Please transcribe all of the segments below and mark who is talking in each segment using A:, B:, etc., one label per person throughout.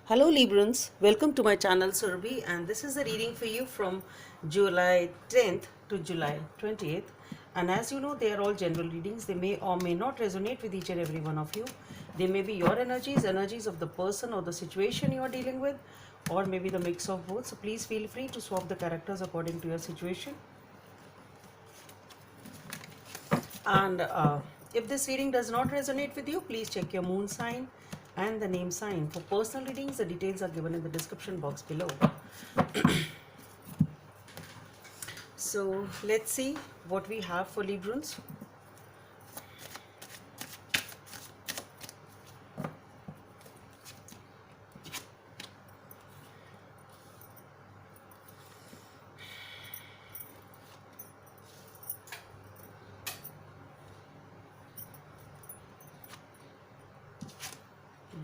A: Hello Librans, welcome to my channel Surabhi, and this is a reading for you from July 10th to July 20th. And as you know, they are all general readings. They may or may not resonate with each and every one of you. They may be your energies of the person or the situation you are dealing with, or maybe the mix of both. So please feel free to swap the characters according to your situation. And if this reading does not resonate with you, please check your moon sign and the name sign. For personal readings, the details are given in the description box below. So let's see what we have for Librans.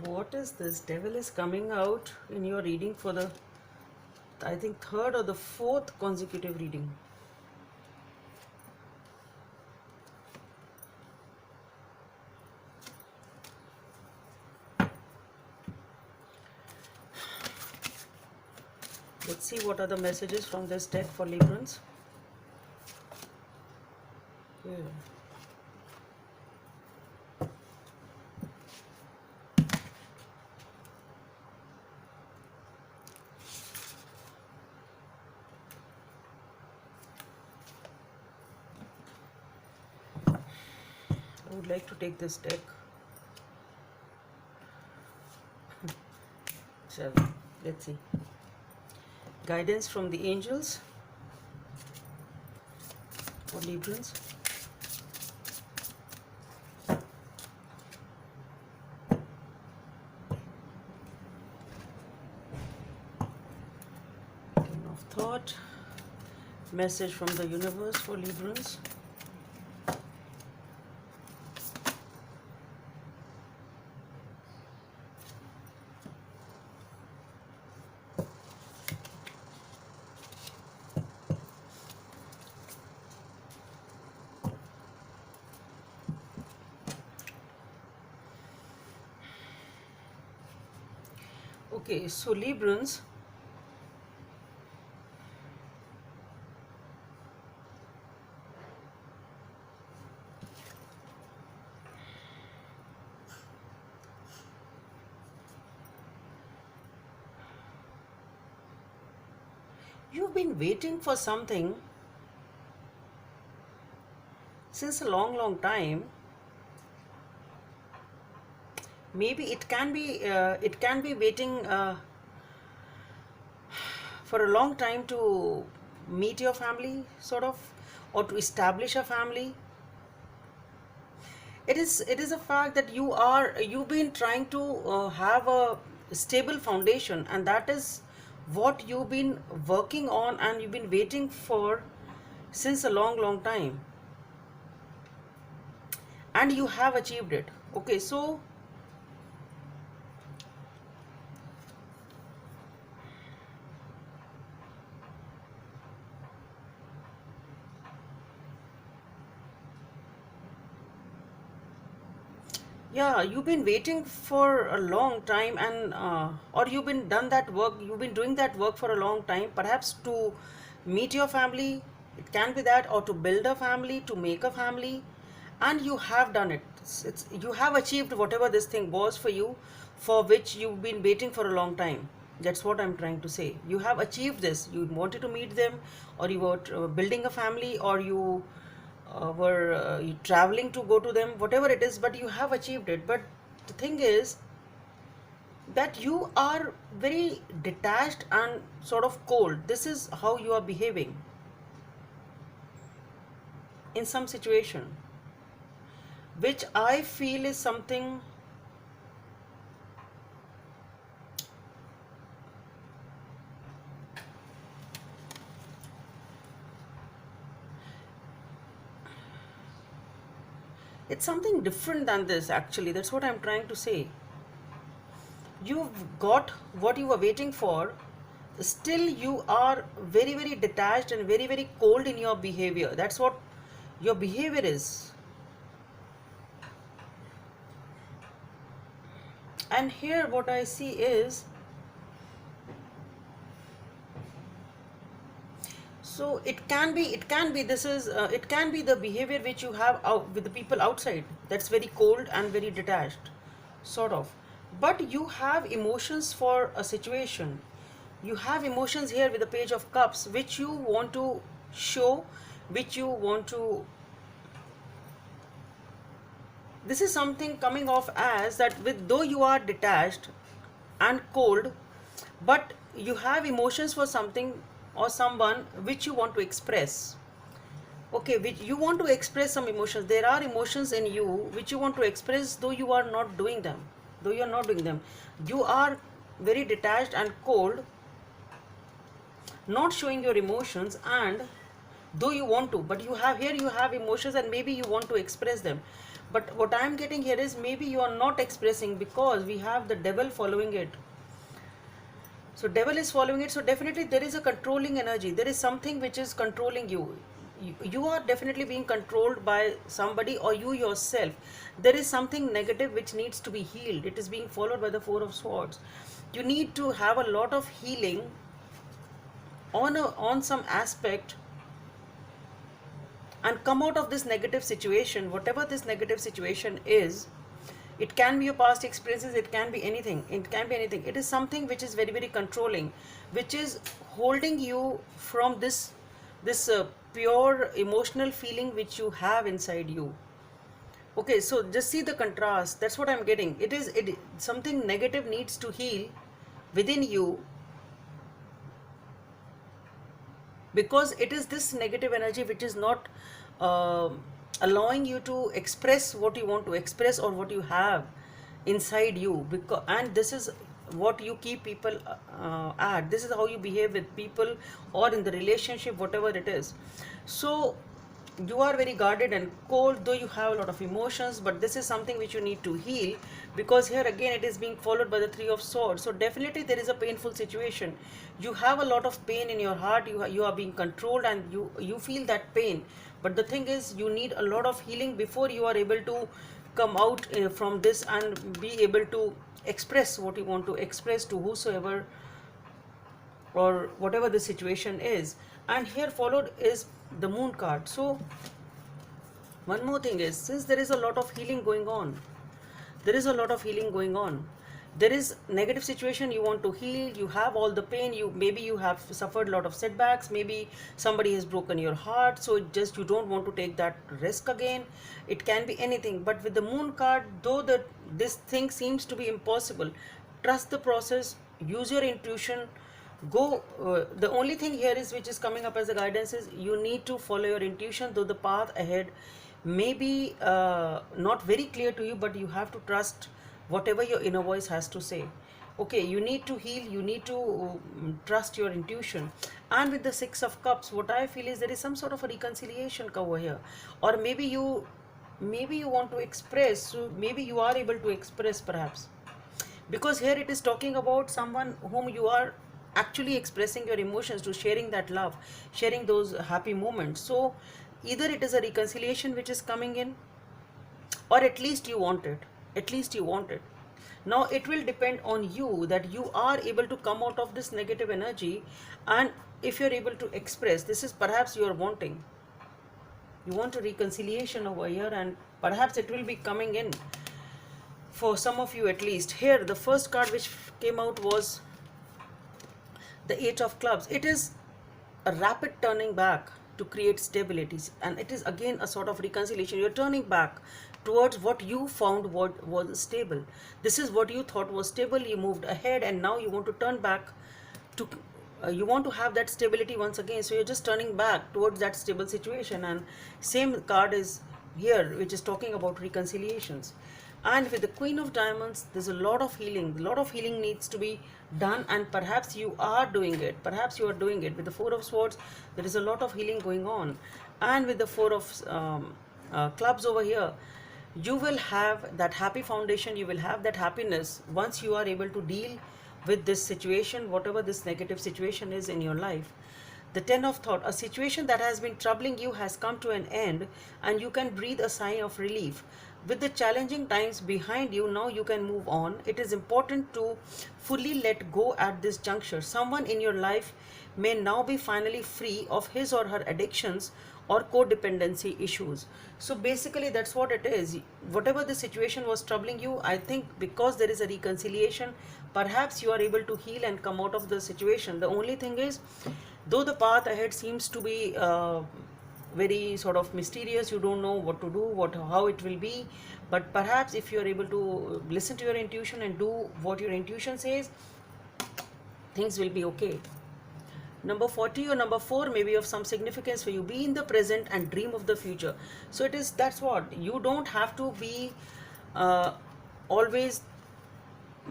A: What is this? Devil is coming out in your reading for the, I think, third or the fourth consecutive reading. Let's see what are the messages from this deck for Librans. Yeah. I would like to take this deck. So let's see. Guidance from the angels for Librans. King of Thought. Message from the universe for Librans. Okay, so Librans, you've been waiting for something since a long time. Maybe it can be waiting for a long time to meet your family, sort of, or to establish a family. It is a fact that you've been trying to have a stable foundation, and that is what you've been working on and you've been waiting for since a long time, and you have achieved it. Okay, so yeah, you've been waiting for a long time, and or you've been done that work. You've been doing that work for a long time, perhaps to meet your family. It can be that, or to build a family, to make a family, and you have done it. You have achieved whatever this thing was for you, for which you've been waiting for a long time. That's what I'm trying to say. You have achieved this. You wanted to meet them, or you were building a family, or you were you traveling to go to them, whatever it is, but you have achieved it. But the thing is that you are very detached and sort of cold. This is how you are behaving in some situation, which I feel is something. It's something different than this, actually. That's what I'm trying to say. You've got what you were waiting for, still you are very detached and very cold in your behavior. That's what your behavior is. And here what I see is So it can be this is it can be the behavior which you have out with the people outside, that's very cold and very detached, sort of. But you have emotions for a situation. You have emotions here with the page of cups which you want to show, which you want to, this is something coming off as that with though you are detached and cold, but you have emotions for something or someone which you want to express. Okay, which you want to express some emotions, there are emotions in you which you want to express, though you are not doing them, though you are not doing them, you are very detached and cold, not showing your emotions, and though you want to, but you have here, you have emotions and maybe you want to express them. But what I am getting here is maybe you are not expressing because we have the devil following it. So devil is following it, so definitely there is a controlling energy, there is something which is controlling you. You are definitely being controlled by somebody or you yourself. There is something negative which needs to be healed, it is being followed by the four of swords. You need to have a lot of healing on some aspect and come out of this negative situation, whatever this negative situation is. It can be your past experiences, it can be anything, it can be anything. It is something which is very very controlling, which is holding you from this pure emotional feeling which you have inside you. Okay, so just see the contrast, that's what I'm getting. It something negative needs to heal within you, because it is this negative energy which is not uh, allowing you to express what you want to express or what you have inside you. Because, and this is what you keep people at, this is how you behave with people or in the relationship, whatever it is. So you are very guarded and cold, though you have a lot of emotions, but this is something which you need to heal, because here again it is being followed by the three of swords. So definitely there is a painful situation, you have a lot of pain in your heart, you are being controlled and you feel that pain. But the thing is, you need a lot of healing before you are able to come out from this and be able to express what you want to express to whosoever or whatever the situation is. And here followed is the moon card. So one more thing is, since there is a lot of healing going on, there is a lot of healing going on, there is negative situation you want to heal, you have all the pain, you maybe you have suffered a lot of setbacks, maybe somebody has broken your heart, so just you don't want to take that risk again. It can be anything. But with the moon card, though this thing seems to be impossible, trust the process, use your intuition, go. The only thing here is which is coming up as a guidance is you need to follow your intuition, though the path ahead may be not very clear to you, but you have to trust whatever your inner voice has to say. Okay, you need to heal, you need to trust your intuition. And with the six of cups, what I feel is there is some sort of a reconciliation over here, or maybe you want to express, so maybe you are able to express perhaps, because here it is talking about someone whom you are actually expressing your emotions to, sharing that love, sharing those happy moments. So either it is a reconciliation which is coming in, or at least you want it, at least you want it. Now it will depend on you that you are able to come out of this negative energy, and if you're able to express, this is perhaps you are wanting, you want a reconciliation over here, and perhaps it will be coming in for some of you at least. Here the first card which came out was the eight of clubs. It is a rapid turning back to create stabilities, and it is again a sort of reconciliation. You're turning back towards what you found what was stable. This is what you thought was stable, you moved ahead, and now you want to turn back to you want to have that stability once again. So you're just turning back towards that stable situation. And same card is here which is talking about reconciliations. And with the Queen of Diamonds, there's a lot of healing, a lot of healing needs to be done, and perhaps you are doing it, perhaps you are doing it. With the Four of Swords, there is a lot of healing going on. And with the Four of clubs over here, you will have that happy foundation, you will have that happiness once you are able to deal with this situation, whatever this negative situation is in your life. The Ten of Thought, a situation that has been troubling you has come to an end, and you can breathe a sigh of relief. with the challenging times behind you, now you can move on. It is important to fully let go at this juncture. Someone in your life may now be finally free of his or her addictions or codependency issues. So basically that's what it is. Whatever the situation was troubling you, I think because there is a reconciliation, perhaps you are able to heal and come out of the situation. The only thing is, though the path ahead seems to be very sort of mysterious, you don't know what to do, how it will be, but perhaps if you are able to listen to your intuition and do what your intuition says, things will be okay. Number 40 or number 4 may be of some significance for you. Be in the present and dream of the future. So it is, that's what, you don't have to be always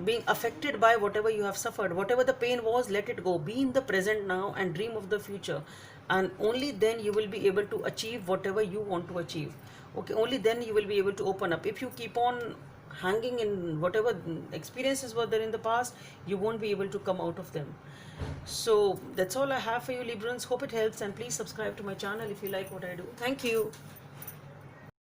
A: being affected by whatever you have suffered. Whatever the pain was, let it go. Be in the present now and dream of the future, and only then you will be able to achieve whatever you want to achieve. Okay, only then you will be able to open up. If you keep on hanging in whatever experiences were there in the past, you won't be able to come out of them. So that's all I have for you, Librans. Hope it helps, and please subscribe to my channel if you like what I do. Thank you.